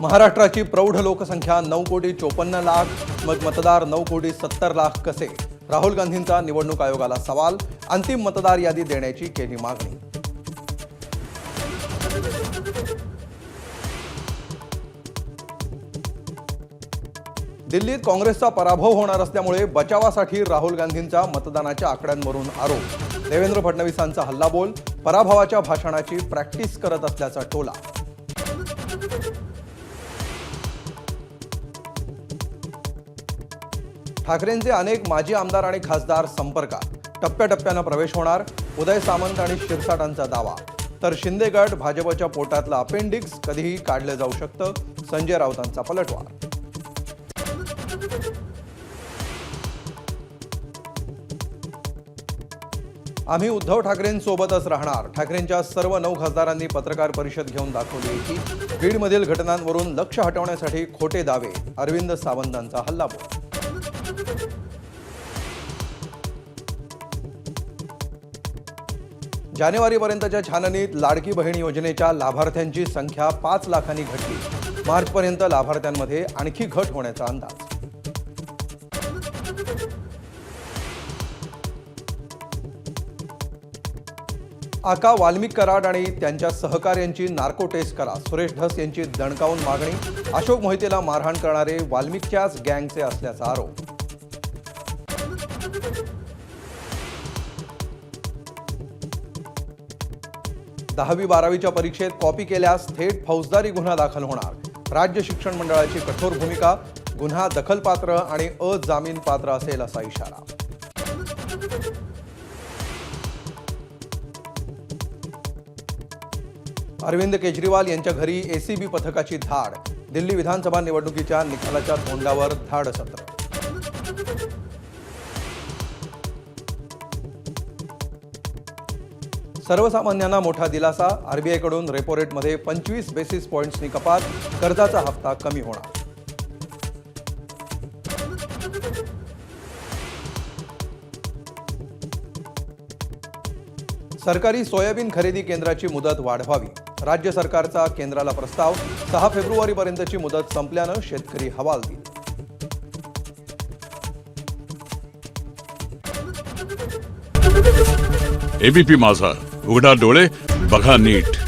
महाराष्ट्राची प्रौढ लोकसंख्या 9,54,00,000, मग मतदार 9,70,00,000 कसे? राहुल गांधींचा निवडणूक आयोगाला सवाल. अंतिम मतदार यादी देण्याची केली मागणी. दिल्लीत काँग्रेसचा पराभव होणार असल्यामुळे बचावासाठी राहुल गांधींचा मतदानाच्या आकड्यांवरून आरोप. देवेंद्र फडणवीसांचा हल्लाबोल. पराभवाच्या भाषणाची प्रॅक्टिस करत असल्याचा टोला. ठाकरेंचे अनेक माजी आमदार आणि खासदार संपर्कात. टप्प्याटप्प्यानं प्रवेश होणार. उदय सामंत आणि शिरसाटांचा दावा. तर शिंदे गट भाजपच्या पोटातलं अपेंडिक्स कधीही काढलं जाऊ शकतं. संजय राऊतांचा पलटवार. आम्ही उद्धव ठाकरेंसोबतच राहणार. ठाकरेंच्या सर्व 9 खासदारांनी पत्रकार परिषद घेऊन दाखवली की बीडमधील घटनांवरून लक्ष हटवण्यासाठी खोटे दावे. अरविंद सावंतांचा हल्लाबोल. जानेवारीपर्यंतच्या छाननीत लाडकी बहीण योजनेच्या लाभार्थ्यांची संख्या 5 लाखांनी घटली. मार्चपर्यंत लाभार्थ्यांमध्ये आणखी घट होण्याचा अंदाज. आका वाल्मिक कराड आणि त्यांच्या सहकाऱ्यांची नार्को टेस्ट करा. सुरेश धस यांची दणकावून मागणी. अशोक मोहितेला मारहाण करणारे वाल्मिकच्याच गँगचे असल्याचा आरोप. दहावी बारावीच्या परीक्षेत कॉपी केल्यास थेट फौजदारी गुन्हा दाखल होणार. राज्य शिक्षण मंडळाची कठोर भूमिका. गुन्हा दखलपात्र आणि अजामीनपात्र असेल असा इशारा. अरविंद केजरीवाल यांच्या घरी एसीबी पथकाची धाड. दिल्ली विधानसभा निवडणुकीच्या निकालाच्या तोंडावर धाडसत्र. सर्वसामान्यांना मोठा दिलासा. आरबीआयकडून रेपो रेटमध्ये 25 बेसिस पॉइंट्सनी कपात. कर्जाचा हप्ता कमी होणार. सरकारी सोयाबीन खरेदी केंद्राची मुदत वाढवावी. राज्य सरकारचा केंद्राला प्रस्ताव. 6 फेब्रुवारीपर्यंतची मुदत संपल्यानं शेतकरी हवालदिल. एबीपी माझा, उघडा डोळे बघा नीट.